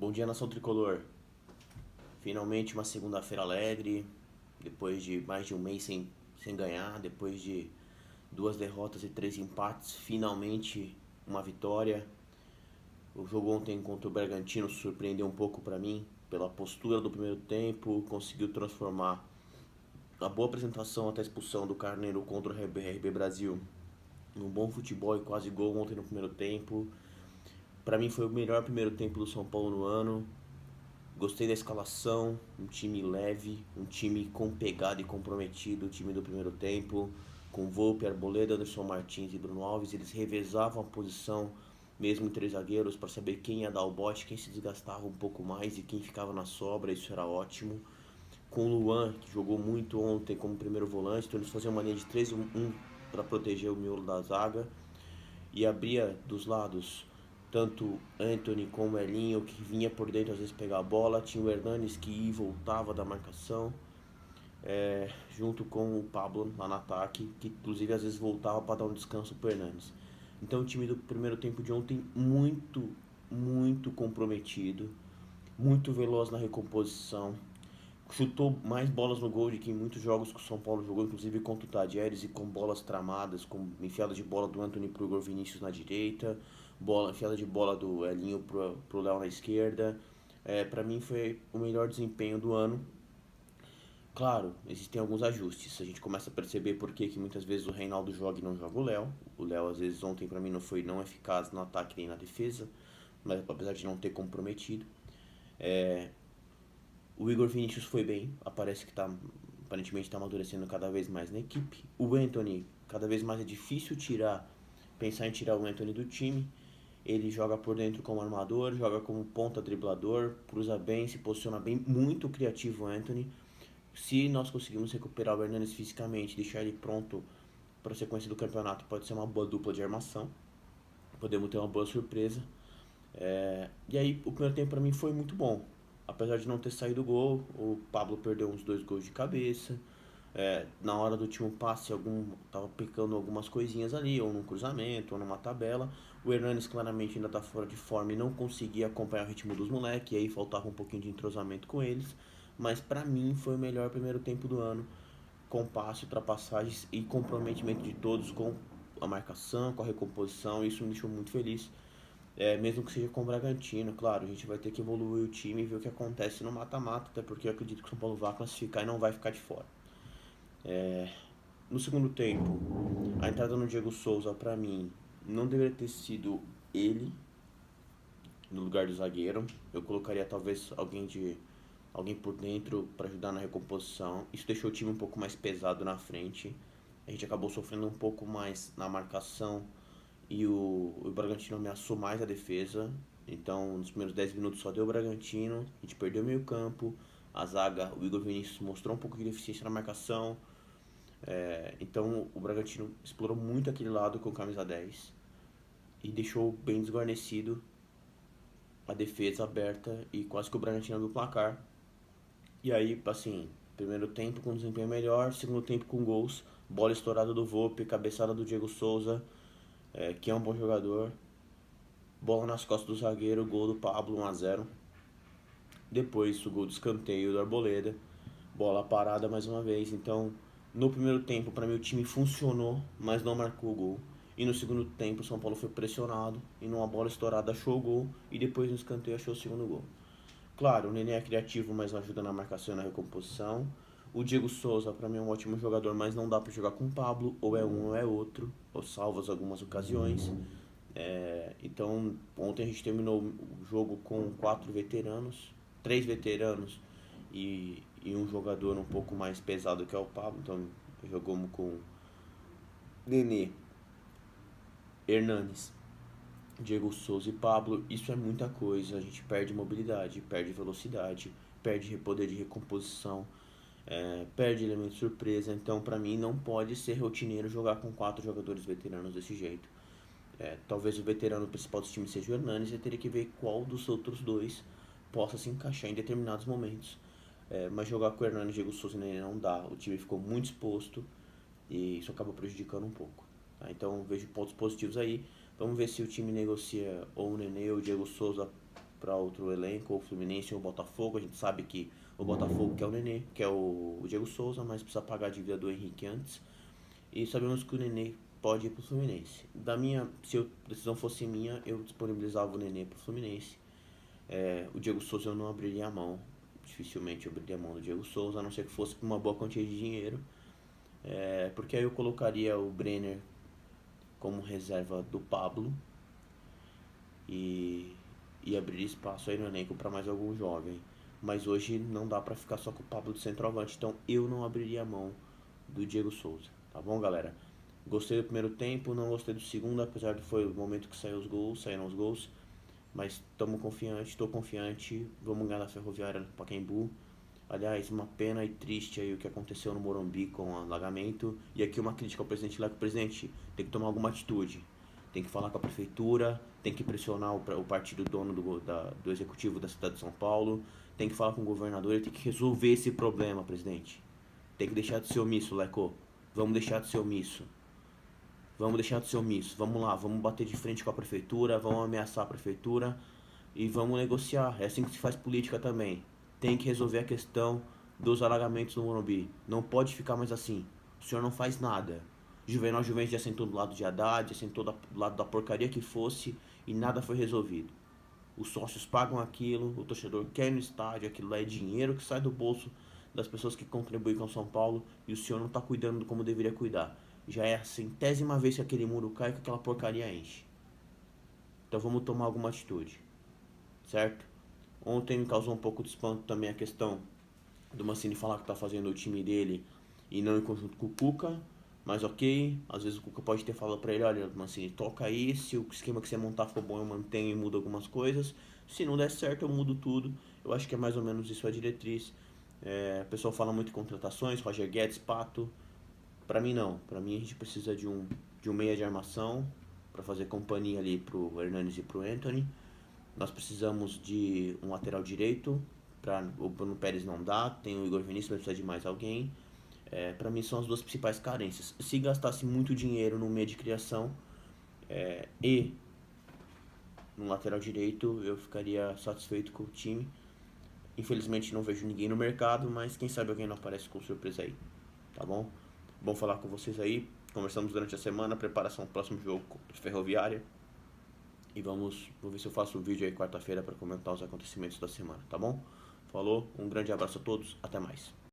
Bom dia, nação tricolor. Finalmente uma segunda-feira alegre, depois de mais de um mês sem ganhar, depois de duas derrotas e três empates, finalmente uma vitória. O jogo ontem contra o Bragantino surpreendeu um pouco para mim, pela postura do primeiro tempo, conseguiu transformar a boa apresentação até a expulsão do Carneiro contra o RB Brasil num bom futebol e quase gol ontem no primeiro tempo. Para mim foi o melhor primeiro tempo do São Paulo no ano. Gostei da escalação, um time leve, um time com pegada e comprometido, o time do primeiro tempo, com Volpe, Arboleda, Anderson Martins e Bruno Alves. Eles revezavam a posição, mesmo em três zagueiros, para saber quem ia dar o bote, quem se desgastava um pouco mais e quem ficava na sobra, isso era ótimo. Com o Luan, que jogou muito ontem como primeiro volante, então eles faziam uma linha de 3-1 para proteger o miolo da zaga e abria dos lados tanto Anthony como Elinho, que vinha por dentro às vezes pegar a bola, tinha o Hernanes que ia e voltava da marcação, junto com o Pablo lá no ataque, que inclusive às vezes voltava para dar um descanso para o Hernanes. Então o time do primeiro tempo de ontem muito comprometido, muito veloz na recomposição, chutou mais bolas no gol do que em muitos jogos que o São Paulo jogou, inclusive contra o Tadieres, e com bolas tramadas, com enfiada de bola do Anthony pro Igor Vinícius na direita, enfiada de bola do Elinho pro Léo na esquerda. Para mim foi o melhor desempenho do ano. Claro, existem alguns ajustes. A gente começa a perceber por que muitas vezes o Reinaldo joga e não joga o Léo. O Léo, às vezes, ontem para mim não foi não eficaz no ataque nem na defesa, mas apesar de não ter comprometido. O Igor Vinícius foi bem, aparentemente está amadurecendo cada vez mais na equipe. O Anthony, cada vez mais é difícil pensar em tirar o Anthony do time. Ele joga por dentro como armador, joga como ponta driblador, cruza bem, se posiciona bem, muito criativo o Anthony. Se nós conseguirmos recuperar o Hernanes fisicamente, deixar ele pronto para a sequência do campeonato, pode ser uma boa dupla de armação. Podemos ter uma boa surpresa. E aí, o primeiro tempo para mim foi muito bom. Apesar de não ter saído o gol, o Pablo perdeu uns dois gols de cabeça. Na hora do último passe, tava pecando algumas coisinhas ali, ou num cruzamento, ou numa tabela. O Hernanes claramente ainda tá fora de forma e não conseguia acompanhar o ritmo dos moleques, e aí faltava um pouquinho de entrosamento com eles. Mas pra mim foi o melhor primeiro tempo do ano, com passe, ultrapassagens e comprometimento de todos com a marcação, com a recomposição. Isso me deixou muito feliz. Mesmo que seja com o Bragantino, claro, a gente vai ter que evoluir o time e ver o que acontece no mata-mata, até porque eu acredito que o São Paulo vai classificar e não vai ficar de fora. No segundo tempo, a entrada no Diego Souza, pra mim, não deveria ter sido ele no lugar do zagueiro. Eu colocaria talvez alguém por dentro para ajudar na recomposição. Isso deixou o time um pouco mais pesado na frente. A gente acabou sofrendo um pouco mais na marcação e o Bragantino ameaçou mais a defesa. Então, nos primeiros 10 minutos só deu o Bragantino, a gente perdeu meio campo, a zaga, o Igor Vinícius mostrou um pouco de deficiência na marcação. Então, o Bragantino explorou muito aquele lado com camisa 10 e deixou bem desguarnecido a defesa aberta e quase que o Bragantino abriu o placar. E aí, assim, primeiro tempo com desempenho melhor, segundo tempo com gols, bola estourada do Volpe, cabeçada do Diego Souza, que é um bom jogador. Bola nas costas do zagueiro, gol do Pablo, 1-0. Depois o gol do escanteio do Arboleda, bola parada mais uma vez. Então, no primeiro tempo, para mim o time funcionou, mas não marcou o gol. E no segundo tempo, o São Paulo foi pressionado e numa bola estourada achou o gol e depois no escanteio achou o segundo gol. Claro, o Nenê é criativo, mas não ajuda na marcação e na recomposição. O Diego Souza, para mim, é um ótimo jogador, mas não dá para jogar com o Pablo, ou é um ou é outro, ou salvas algumas ocasiões. Então, ontem a gente terminou o jogo com quatro veteranos, três veteranos e um jogador um pouco mais pesado que é o Pablo. Então, jogamos com Nenê, Hernanes, Diego Souza e Pablo. Isso é muita coisa. A gente perde mobilidade, perde velocidade, perde poder de recomposição, perde elemento de surpresa. Então, para mim, não pode ser rotineiro jogar com quatro jogadores veteranos desse jeito. Talvez o veterano principal do time seja o Hernanes, e teria que ver qual dos outros dois possa se encaixar em determinados momentos. Mas jogar com o Hernanes, Diego Souza e Nenê não dá. O time ficou muito exposto e isso acaba prejudicando um pouco. Tá? Então vejo pontos positivos aí. Vamos ver se o time negocia ou o Nenê ou o Diego Souza para outro elenco, ou o Fluminense ou o Botafogo. A gente sabe que o Botafogo quer o Nenê, quer o Diego Souza, mas precisa pagar a dívida do Henrique antes. E sabemos que o Nenê pode ir pro Fluminense. Se a decisão fosse minha, eu disponibilizava o Nenê pro Fluminense. O Diego Souza eu não abriria a mão. Dificilmente eu abriria a mão do Diego Souza, a não ser que fosse por uma boa quantia de dinheiro. Porque aí eu colocaria o Brenner como reserva do Pablo e abrir espaço aí no elenco para mais algum jovem. Mas hoje não dá para ficar só com o Pablo de centroavante, então eu não abriria a mão do Diego Souza. Tá bom, galera? Gostei do primeiro tempo, não gostei do segundo, apesar de foi o momento que saíram os gols. Mas estamos confiantes, estou confiante, vamos ganhar da Ferroviária no Pacaembu. Aliás, uma pena e triste aí o que aconteceu no Morumbi com o alagamento. E aqui uma crítica ao presidente Leco. Presidente, tem que tomar alguma atitude. Tem que falar com a prefeitura, tem que pressionar o partido dono do executivo da cidade de São Paulo, tem que falar com o governador, ele tem que resolver esse problema, presidente. Tem que deixar de ser omisso, Leco. Vamos deixar de ser omisso. Vamos deixar de ser omisso. Vamos lá, vamos bater de frente com a prefeitura, vamos ameaçar a prefeitura e vamos negociar. É assim que se faz política também. Tem que resolver a questão dos alagamentos no Morumbi. Não pode ficar mais assim. O senhor não faz nada. Juvenal Juventus já sentou do lado de Haddad, já sentou do lado da porcaria que fosse e nada foi resolvido. Os sócios pagam aquilo, o torcedor quer ir no estádio, aquilo lá é dinheiro que sai do bolso das pessoas que contribuem com São Paulo e o senhor não está cuidando como deveria cuidar. Já é a 100ª vez que aquele muro cai que aquela porcaria enche. Então vamos tomar alguma atitude, certo? Ontem me causou um pouco de espanto também a questão do Mancini falar que está fazendo o time dele e não em conjunto com o Cuca. Mas ok, às vezes o Cuca pode ter falado pra ele, olha, Mancini, toca aí, se o esquema que você montar for bom eu mantenho e mudo algumas coisas. Se não der certo eu mudo tudo. Eu acho que é mais ou menos isso a diretriz. O pessoal fala muito em contratações, Roger Guedes, Pato. Pra mim não, pra mim a gente precisa de um meia de armação pra fazer companhia ali pro Hernanes e pro Anthony. Nós precisamos de um lateral direito, o Bruno Pérez não dá, tem o Igor Vinícius, vai precisar de mais alguém. Para mim são as duas principais carências. Se gastasse muito dinheiro no meio de criação e no lateral direito, eu ficaria satisfeito com o time. Infelizmente não vejo ninguém no mercado, mas quem sabe alguém não aparece com surpresa aí, tá bom? Bom falar com vocês aí. Conversamos durante a semana, preparação do próximo jogo contra a Ferroviária. E vou ver se eu faço um vídeo aí quarta-feira para comentar os acontecimentos da semana, tá bom? Falou, um grande abraço a todos, até mais.